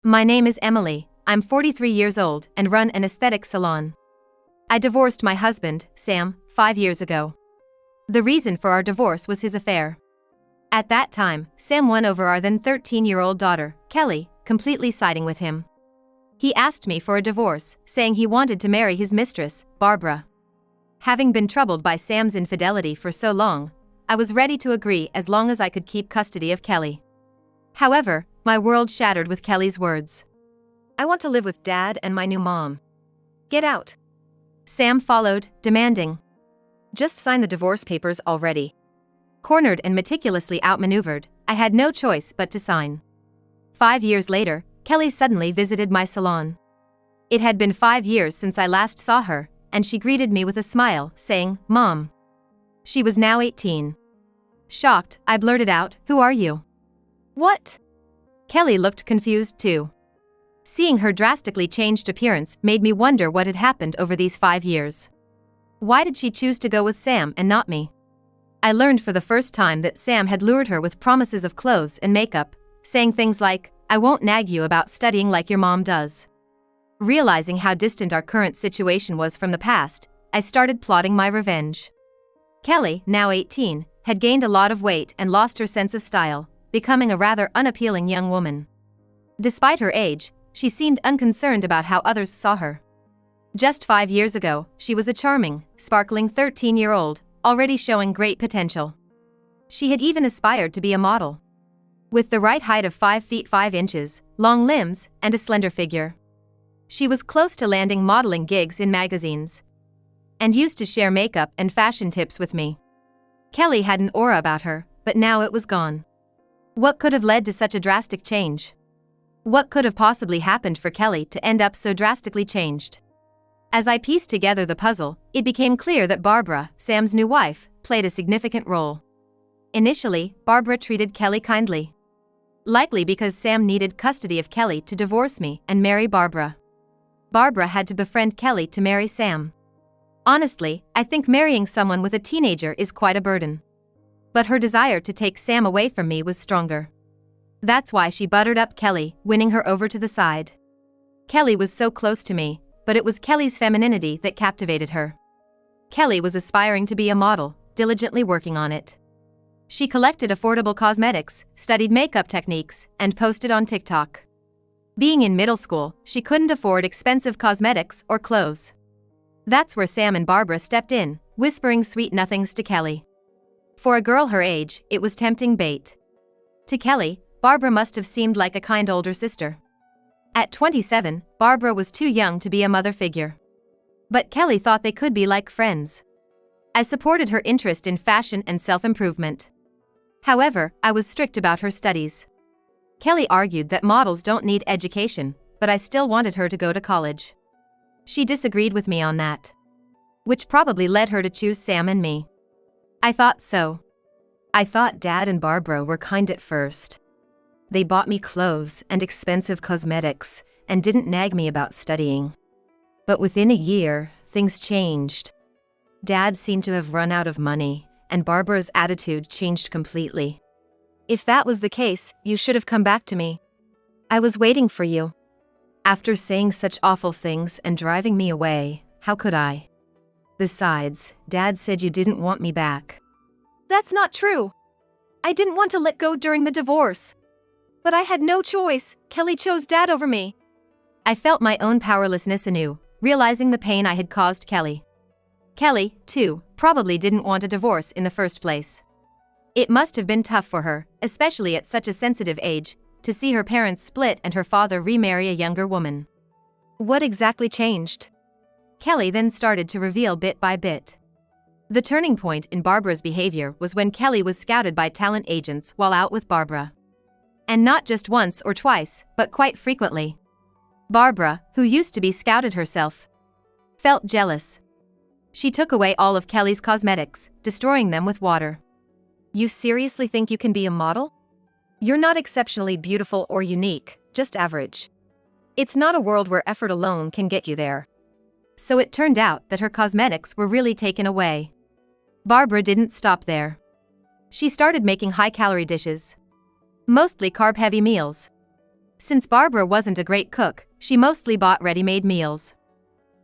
My name is Emily, I'm 43 years old and run an aesthetic salon. I divorced my husband, Sam, 5 years ago. The reason for our divorce was his affair. At that time, Sam won over our then 13-year-old daughter, Kelly, completely siding with him. He asked me for a divorce, saying he wanted to marry his mistress, Barbara. Having been troubled by Sam's infidelity for so long, I was ready to agree as long as I could keep custody of Kelly. However, my world shattered with Kelly's words. "I want to live with Dad and my new mom. Get out." Sam followed, demanding, "Just sign the divorce papers already." Cornered and meticulously outmaneuvered, I had no choice but to sign. 5 years later, Kelly suddenly visited my salon. It had been 5 years since I last saw her, and she greeted me with a smile, saying, "Mom." She was now 18. Shocked, I blurted out, "Who are you?" "What?" Kelly looked confused too. Seeing her drastically changed appearance made me wonder what had happened over these 5 years. Why did she choose to go with Sam and not me? I learned for the first time that Sam had lured her with promises of clothes and makeup, saying things like, "I won't nag you about studying like your mom does." Realizing how distant our current situation was from the past, I started plotting my revenge. Kelly, now 18, had gained a lot of weight and lost her sense of style, becoming a rather unappealing young woman. Despite her age, she seemed unconcerned about how others saw her. Just 5 years ago, she was a charming, sparkling 13-year-old, already showing great potential. She had even aspired to be a model. With the right height of 5 feet 5 inches, long limbs, and a slender figure. She was close to landing modeling gigs in magazines. And used to share makeup and fashion tips with me. Kelly had an aura about her, but now it was gone. What could have led to such a drastic change? What could have possibly happened for Kelly to end up so drastically changed? As I pieced together the puzzle, it became clear that Barbara, Sam's new wife, played a significant role. Initially, Barbara treated Kelly kindly. Likely because Sam needed custody of Kelly to divorce me and marry Barbara. Barbara had to befriend Kelly to marry Sam. Honestly, I think marrying someone with a teenager is quite a burden. But her desire to take Sam away from me was stronger. That's why she buttered up Kelly, winning her over to the side. Kelly was so close to me, but it was Kelly's femininity that captivated her. Kelly was aspiring to be a model, diligently working on it. She collected affordable cosmetics, studied makeup techniques, and posted on TikTok. Being in middle school, she couldn't afford expensive cosmetics or clothes. That's where Sam and Barbara stepped in, whispering sweet nothings to Kelly. For a girl her age, it was tempting bait. To Kelly, Barbara must have seemed like a kind older sister. At 27, Barbara was too young to be a mother figure. But Kelly thought they could be like friends. I supported her interest in fashion and self-improvement. However, I was strict about her studies. Kelly argued that models don't need education, but I still wanted her to go to college. She disagreed with me on that. Which probably led her to choose Sam and me. I thought so. I thought Dad and Barbara were kind at first. They bought me clothes and expensive cosmetics, and didn't nag me about studying. But within a year, things changed. Dad seemed to have run out of money, and Barbara's attitude changed completely. If that was the case, you should have come back to me. I was waiting for you. After saying such awful things and driving me away, how could I? Besides, Dad said you didn't want me back. That's not true. I didn't want to let go during the divorce. But I had no choice, Kelly chose Dad over me. I felt my own powerlessness anew, realizing the pain I had caused Kelly. Kelly, too, probably didn't want a divorce in the first place. It must have been tough for her, especially at such a sensitive age, to see her parents split and her father remarry a younger woman. What exactly changed? Kelly then started to reveal bit by bit. The turning point in Barbara's behavior was when Kelly was scouted by talent agents while out with Barbara. And not just once or twice, but quite frequently. Barbara, who used to be scouted herself, felt jealous. She took away all of Kelly's cosmetics, destroying them with water. You seriously think you can be a model? You're not exceptionally beautiful or unique, just average. It's not a world where effort alone can get you there. So it turned out that her cosmetics were really taken away. Barbara didn't stop there. She started making high-calorie dishes. Mostly carb-heavy meals. Since Barbara wasn't a great cook, she mostly bought ready-made meals.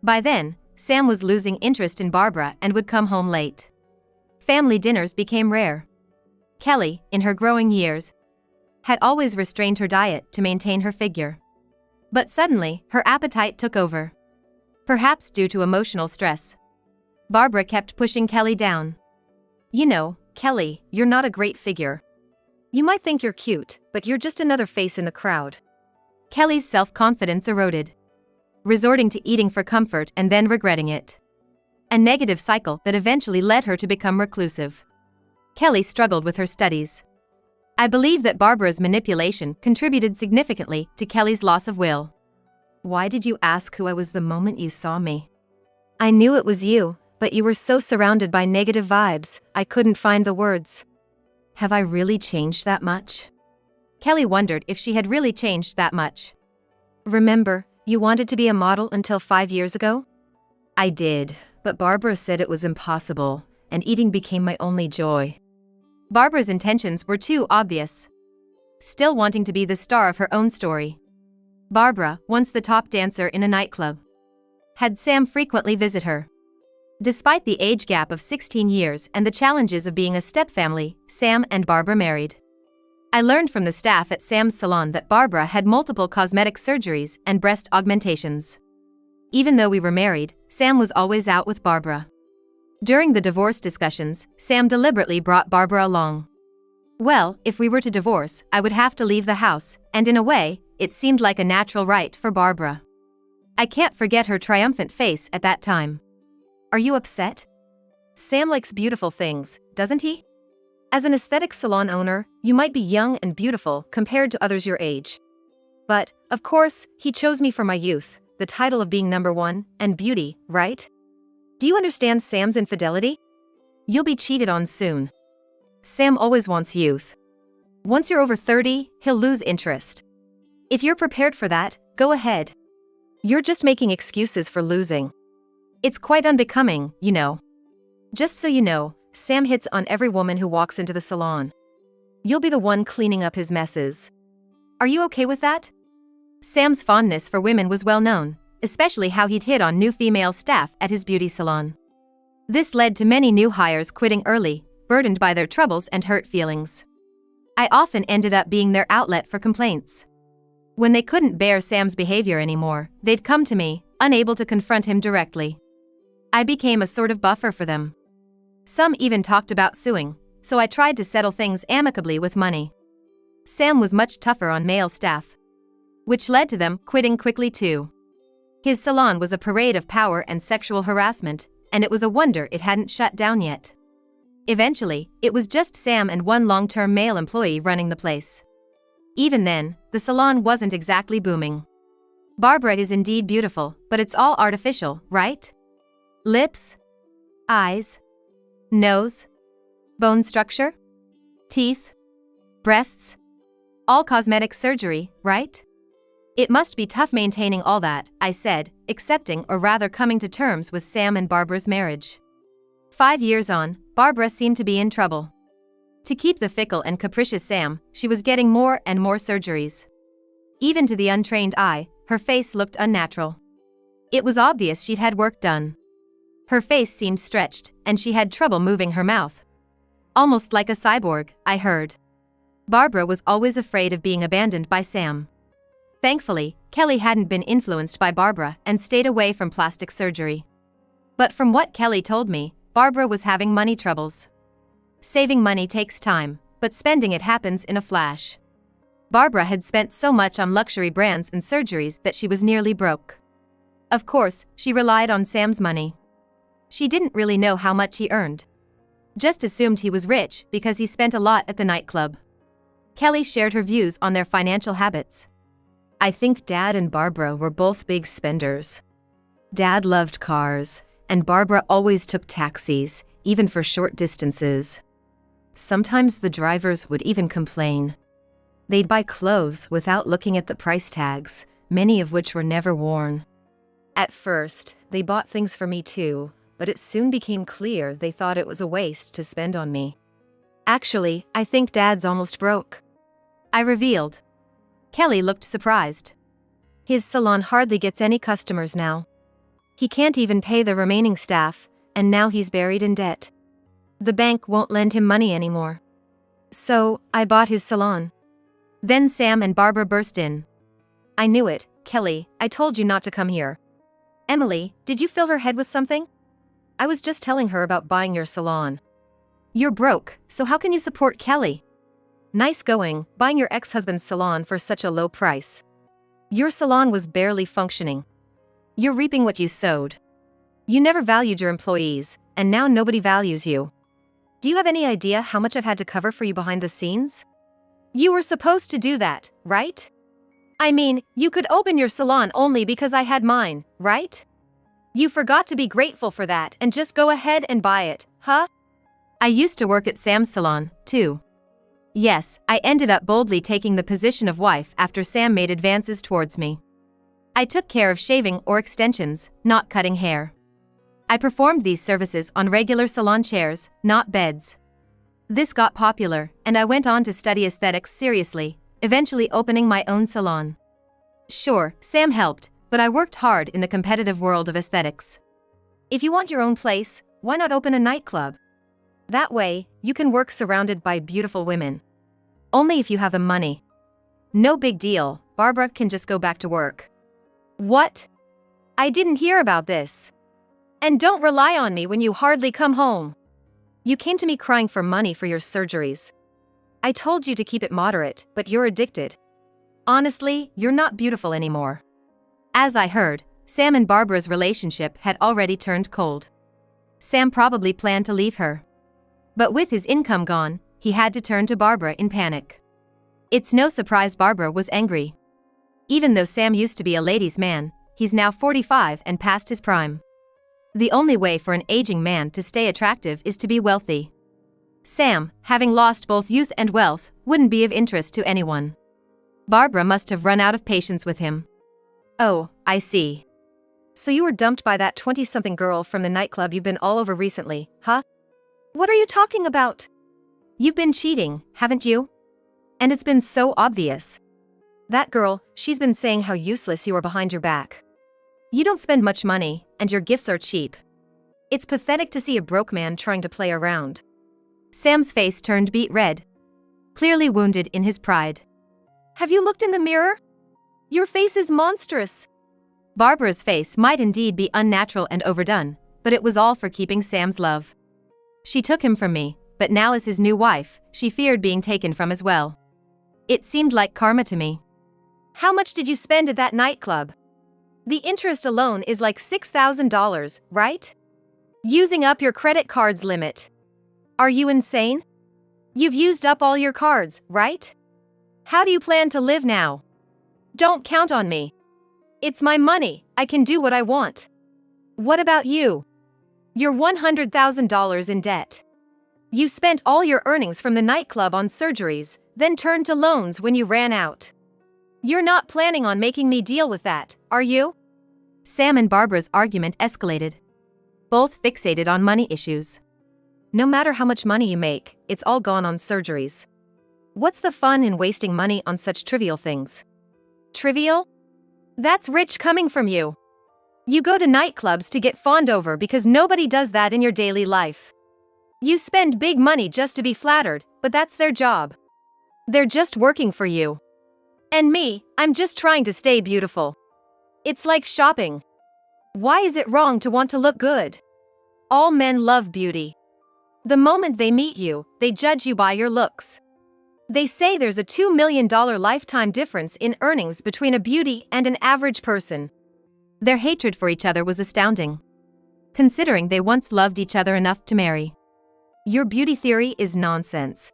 By then, Sam was losing interest in Barbara and would come home late. Family dinners became rare. Kelly, in her growing years, had always restrained her diet to maintain her figure. But suddenly, her appetite took over. Perhaps due to emotional stress. Barbara kept pushing Kelly down. "You know, Kelly, you're not a great figure. You might think you're cute, but you're just another face in the crowd." Kelly's self-confidence eroded, resorting to eating for comfort and then regretting it. A negative cycle that eventually led her to become reclusive. Kelly struggled with her studies. I believe that Barbara's manipulation contributed significantly to Kelly's loss of will. "Why did you ask who I was the moment you saw me?" "I knew it was you, but you were so surrounded by negative vibes, I couldn't find the words." "Have I really changed that much?" Kelly wondered if she had really changed that much. "Remember, you wanted to be a model until 5 years ago?" "I did, but Barbara said it was impossible, and eating became my only joy." Barbara's intentions were too obvious. Still wanting to be the star of her own story. Barbara, once the top dancer in a nightclub, had Sam frequently visit her. Despite the age gap of 16 years and the challenges of being a stepfamily, Sam and Barbara married. I learned from the staff at Sam's salon that Barbara had multiple cosmetic surgeries and breast augmentations. Even though we were married, Sam was always out with Barbara. During the divorce discussions, Sam deliberately brought Barbara along. Well, if we were to divorce, I would have to leave the house, and in a way, it seemed like a natural right for Barbara. I can't forget her triumphant face at that time. "Are you upset? Sam likes beautiful things, doesn't he? As an aesthetic salon owner, you might be young and beautiful compared to others your age. But, of course, he chose me for my youth, the title of being number one, and beauty, right? Do you understand Sam's infidelity? You'll be cheated on soon. Sam always wants youth. Once you're over 30, he'll lose interest. If you're prepared for that, go ahead. You're just making excuses for losing. It's quite unbecoming, you know. Just so you know, Sam hits on every woman who walks into the salon. You'll be the one cleaning up his messes. Are you okay with that?" Sam's fondness for women was well known, especially how he'd hit on new female staff at his beauty salon. This led to many new hires quitting early, burdened by their troubles and hurt feelings. I often ended up being their outlet for complaints. When they couldn't bear Sam's behavior anymore, they'd come to me, unable to confront him directly. I became a sort of buffer for them. Some even talked about suing, so I tried to settle things amicably with money. Sam was much tougher on male staff, which led to them quitting quickly too. His salon was a parade of power and sexual harassment, and it was a wonder it hadn't shut down yet. Eventually, it was just Sam and one long-term male employee running the place. Even then, the salon wasn't exactly booming. Barbara is indeed beautiful, but it's all artificial, right? Lips, eyes, nose, bone structure, teeth, breasts, all cosmetic surgery, right? It must be tough maintaining all that, I said, accepting or rather coming to terms with Sam and Barbara's marriage. 5 years on, Barbara seemed to be in trouble. To keep the fickle and capricious Sam, she was getting more and more surgeries. Even to the untrained eye, her face looked unnatural. It was obvious she'd had work done. Her face seemed stretched, and she had trouble moving her mouth. Almost like a cyborg, I heard. Barbara was always afraid of being abandoned by Sam. Thankfully, Kelly hadn't been influenced by Barbara and stayed away from plastic surgery. But from what Kelly told me, Barbara was having money troubles. Saving money takes time, but spending it happens in a flash. Barbara had spent so much on luxury brands and surgeries that she was nearly broke. Of course, she relied on Sam's money. She didn't really know how much he earned. Just assumed he was rich because he spent a lot at the nightclub. Kelly shared her views on their financial habits. "I think Dad and Barbara were both big spenders. Dad loved cars, and Barbara always took taxis, even for short distances. Sometimes the drivers would even complain. They'd buy clothes without looking at the price tags, many of which were never worn. At first, they bought things for me too, but it soon became clear they thought it was a waste to spend on me. Actually, I think Dad's almost broke," I revealed. Kelly looked surprised. His salon hardly gets any customers now. He can't even pay the remaining staff, and now he's buried in debt. The bank won't lend him money anymore. So, I bought his salon. Then Sam and Barbara burst in. I knew it, Kelly, I told you not to come here. Emily, did you fill her head with something? I was just telling her about buying your salon. You're broke, so how can you support Kelly? Nice going, buying your ex-husband's salon for such a low price. Your salon was barely functioning. You're reaping what you sowed. You never valued your employees, and now nobody values you. Do you have any idea how much I've had to cover for you behind the scenes? You were supposed to do that, right? I mean, you could open your salon only because I had mine, right? You forgot to be grateful for that and just go ahead and buy it, huh? I used to work at Sam's salon, too. Yes, I ended up boldly taking the position of wife after Sam made advances towards me. I took care of shaving or extensions, not cutting hair. I performed these services on regular salon chairs, not beds. This got popular, and I went on to study aesthetics seriously, eventually opening my own salon. Sure, Sam helped, but I worked hard in the competitive world of aesthetics. If you want your own place, why not open a nightclub? That way, you can work surrounded by beautiful women. Only if you have the money. No big deal, Barbara can just go back to work. What? I didn't hear about this. And don't rely on me when you hardly come home. You came to me crying for money for your surgeries. I told you to keep it moderate, but you're addicted. Honestly, you're not beautiful anymore. As I heard, Sam and Barbara's relationship had already turned cold. Sam probably planned to leave her. But with his income gone, he had to turn to Barbara in panic. It's no surprise Barbara was angry. Even though Sam used to be a ladies' man, he's now 45 and past his prime. The only way for an aging man to stay attractive is to be wealthy. Sam, having lost both youth and wealth, wouldn't be of interest to anyone. Barbara must have run out of patience with him. Oh, I see. So you were dumped by that 20-something girl from the nightclub you've been all over recently, huh? What are you talking about? You've been cheating, haven't you? And it's been so obvious. That girl, she's been saying how useless you are behind your back. You don't spend much money, and your gifts are cheap. It's pathetic to see a broke man trying to play around. Sam's face turned beet red. Clearly wounded in his pride. Have you looked in the mirror? Your face is monstrous. Barbara's face might indeed be unnatural and overdone, but it was all for keeping Sam's love. She took him from me, but now as his new wife, she feared being taken from as well. It seemed like karma to me. How much did you spend at that nightclub? The interest alone is like $6,000, right? Using up your credit card's limit. Are you insane? You've used up all your cards, right? How do you plan to live now? Don't count on me. It's my money, I can do what I want. What about you? You're $100,000 in debt. You spent all your earnings from the nightclub on surgeries, then turned to loans when you ran out. You're not planning on making me deal with that, are you? Sam and Barbara's argument escalated. Both fixated on money issues. No matter how much money you make, it's all gone on surgeries. What's the fun in wasting money on such trivial things? Trivial? That's rich coming from you. You go to nightclubs to get fawned over because nobody does that in your daily life. You spend big money just to be flattered, but that's their job. They're just working for you. And me, I'm just trying to stay beautiful. It's like shopping. Why is it wrong to want to look good? All men love beauty. The moment they meet you, they judge you by your looks. They say there's a $2 million lifetime difference in earnings between a beauty and an average person. Their hatred for each other was astounding, considering they once loved each other enough to marry. Your beauty theory is nonsense.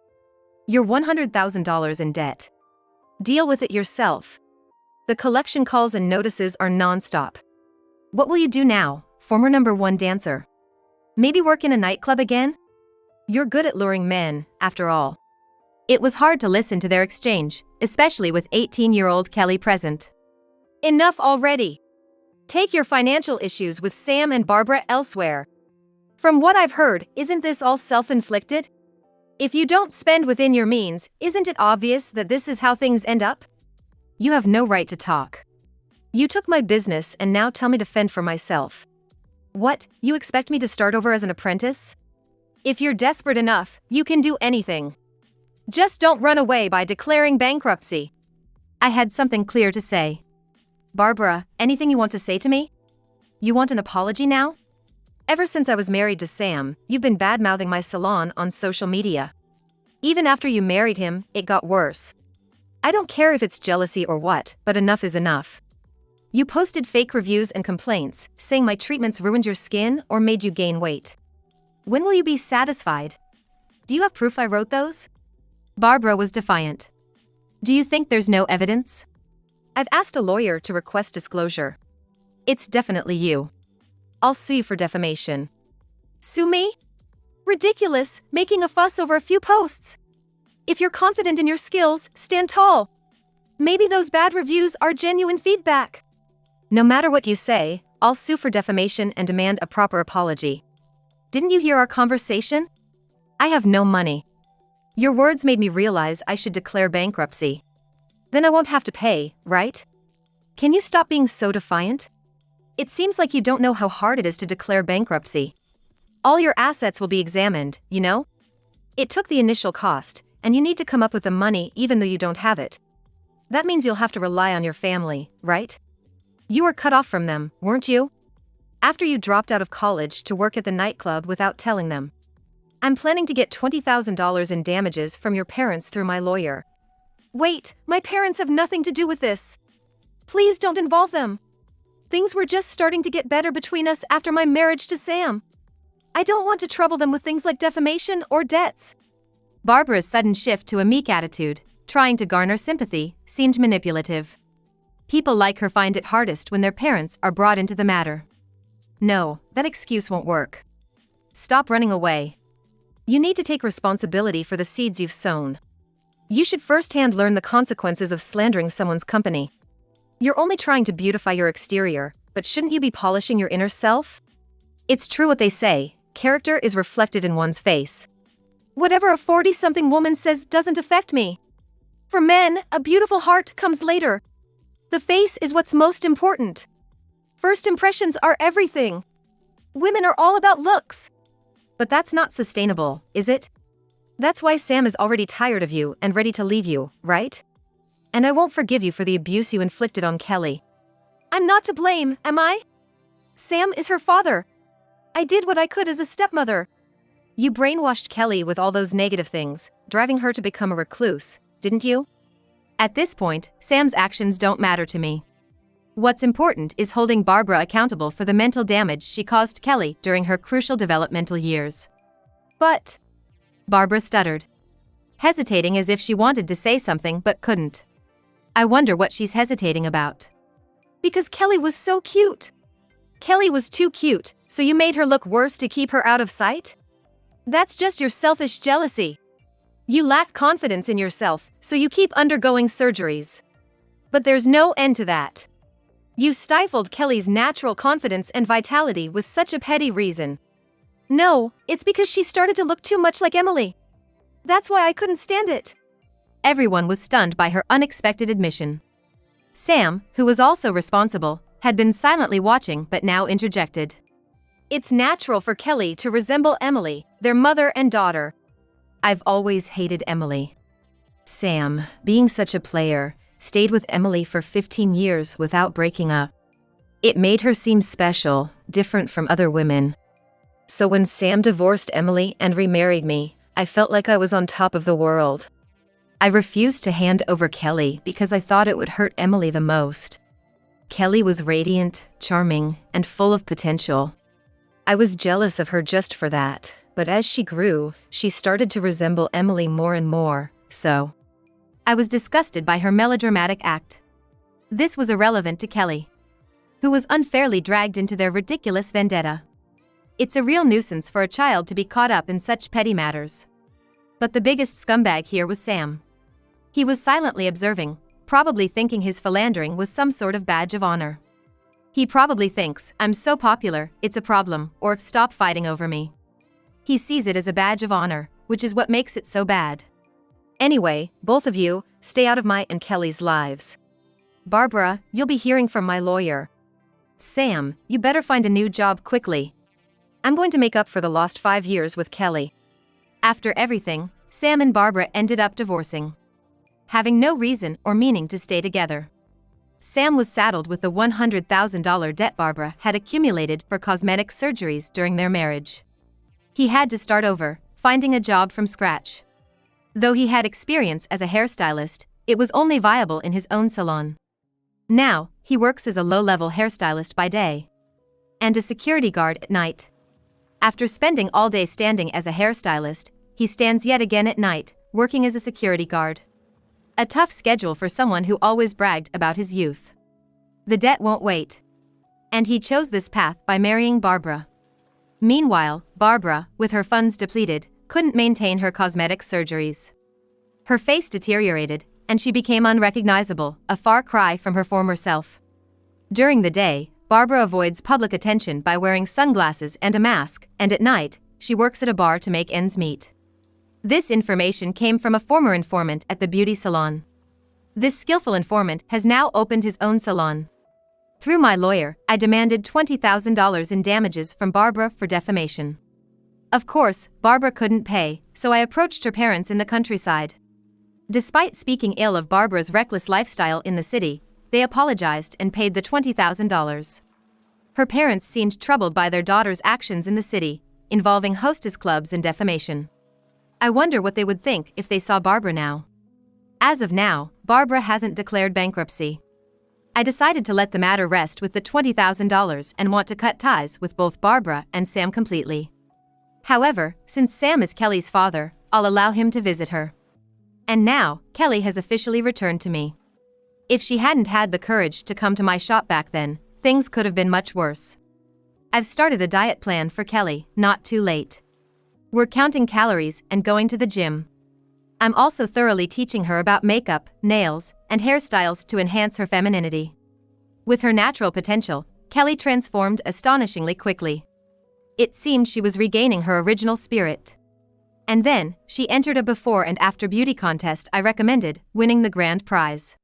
You're $100,000 in debt. Deal with it yourself. The collection calls and notices are non-stop. What will you do now, former #1 dancer? Maybe work in a nightclub again? You're good at luring men, after all. It was hard to listen to their exchange, especially with 18-year-old Kelly present. Enough already. Take your financial issues with Sam and Barbara elsewhere. From what I've heard, isn't this all self-inflicted? If you don't spend within your means, isn't it obvious that this is how things end up? You have no right to talk. You took my business and now tell me to fend for myself. What, you expect me to start over as an apprentice? If you're desperate enough, you can do anything. Just don't run away by declaring bankruptcy. I had something clear to say. Barbara, anything you want to say to me? You want an apology now? Ever since I was married to Sam, you've been bad-mouthing my salon on social media. Even after you married him, it got worse. I don't care if it's jealousy or what, but enough is enough. You posted fake reviews and complaints, saying my treatments ruined your skin or made you gain weight. When will you be satisfied? Do you have proof I wrote those? Barbara was defiant. Do you think there's no evidence? I've asked a lawyer to request disclosure. It's definitely you. I'll sue you for defamation. Sue me? Ridiculous, making a fuss over a few posts. If you're confident in your skills, stand tall. Maybe those bad reviews are genuine feedback. No matter what you say, I'll sue for defamation and demand a proper apology. Didn't you hear our conversation? I have no money. Your words made me realize I should declare bankruptcy. Then I won't have to pay, right? Can you stop being so defiant? It seems like you don't know how hard it is to declare bankruptcy. All your assets will be examined, you know? It took the initial cost, and you need to come up with the money even though you don't have it. That means you'll have to rely on your family, right? You were cut off from them, weren't you? After you dropped out of college to work at the nightclub without telling them. I'm planning to get $20,000 in damages from your parents through my lawyer. Wait, my parents have nothing to do with this. Please don't involve them. Things were just starting to get better between us after my marriage to Sam. I don't want to trouble them with things like defamation or debts. Barbara's sudden shift to a meek attitude, trying to garner sympathy, seemed manipulative. People like her find it hardest when their parents are brought into the matter. No, that excuse won't work. Stop running away. You need to take responsibility for the seeds you've sown. You should firsthand learn the consequences of slandering someone's company. You're only trying to beautify your exterior, but shouldn't you be polishing your inner self? It's true what they say, character is reflected in one's face. Whatever a 40-something woman says doesn't affect me. For men, a beautiful heart comes later. The face is what's most important. First impressions are everything. Women are all about looks. But that's not sustainable, is it? That's why Sam is already tired of you and ready to leave you, right? And I won't forgive you for the abuse you inflicted on Kelly. I'm not to blame, am I? Sam is her father. I did what I could as a stepmother. You brainwashed Kelly with all those negative things, driving her to become a recluse, didn't you? At this point, Sam's actions don't matter to me. What's important is holding Barbara accountable for the mental damage she caused Kelly during her crucial developmental years. But... Barbara stuttered, hesitating as if she wanted to say something but couldn't. I wonder what she's hesitating about. Because Kelly was so cute. Kelly was too cute, so you made her look worse to keep her out of sight? That's just your selfish jealousy. You lack confidence in yourself, so you keep undergoing surgeries. But there's no end to that. You stifled Kelly's natural confidence and vitality with such a petty reason. No, it's because she started to look too much like Emily. That's why I couldn't stand it. Everyone was stunned by her unexpected admission. Sam, who was also responsible, had been silently watching but now interjected. It's natural for Kelly to resemble Emily, their mother and daughter. I've always hated Emily. Sam, being such a player, stayed with Emily for 15 years without breaking up. It made her seem special, different from other women. So when Sam divorced Emily and remarried me, I felt like I was on top of the world. I refused to hand over Kelly because I thought it would hurt Emily the most. Kelly was radiant, charming, and full of potential. I was jealous of her just for that, but as she grew, she started to resemble Emily more and more, so. I was disgusted by her melodramatic act. This was irrelevant to Kelly, who was unfairly dragged into their ridiculous vendetta. It's a real nuisance for a child to be caught up in such petty matters. But the biggest scumbag here was Sam. He was silently observing, probably thinking his philandering was some sort of badge of honor. He probably thinks, I'm so popular, it's a problem, or stop fighting over me. He sees it as a badge of honor, which is what makes it so bad. Anyway, both of you, stay out of my and Kelly's lives. Barbara, you'll be hearing from my lawyer. Sam, you better find a new job quickly. I'm going to make up for the lost 5 years with Kelly. After everything, Sam and Barbara ended up divorcing, having no reason or meaning to stay together. Sam was saddled with the $100,000 debt Barbara had accumulated for cosmetic surgeries during their marriage. He had to start over, finding a job from scratch. Though he had experience as a hairstylist, it was only viable in his own salon. Now, he works as a low-level hairstylist by day and a security guard at night. After spending all day standing as a hairstylist, he stands yet again at night, working as a security guard. A tough schedule for someone who always bragged about his youth. The debt won't wait. And he chose this path by marrying Barbara. Meanwhile, Barbara, with her funds depleted, couldn't maintain her cosmetic surgeries. Her face deteriorated, and she became unrecognizable, a far cry from her former self. During the day, Barbara avoids public attention by wearing sunglasses and a mask, and at night, she works at a bar to make ends meet. This information came from a former informant at the beauty salon. This skillful informant has now opened his own salon. Through my lawyer, I demanded $20,000 in damages from Barbara for defamation. Of course, Barbara couldn't pay, so I approached her parents in the countryside. Despite speaking ill of Barbara's reckless lifestyle in the city, they apologized and paid the $20,000. Her parents seemed troubled by their daughter's actions in the city, involving hostess clubs and defamation. I wonder what they would think if they saw Barbara now. As of now, Barbara hasn't declared bankruptcy. I decided to let the matter rest with the $20,000 and want to cut ties with both Barbara and Sam completely. However, since Sam is Kelly's father, I'll allow him to visit her. And now, Kelly has officially returned to me. If she hadn't had the courage to come to my shop back then, things could have been much worse. I've started a diet plan for Kelly, not too late. We're counting calories and going to the gym. I'm also thoroughly teaching her about makeup, nails, and hairstyles to enhance her femininity. With her natural potential, Kelly transformed astonishingly quickly. It seemed she was regaining her original spirit. And then, she entered a before and after beauty contest I recommended, winning the grand prize.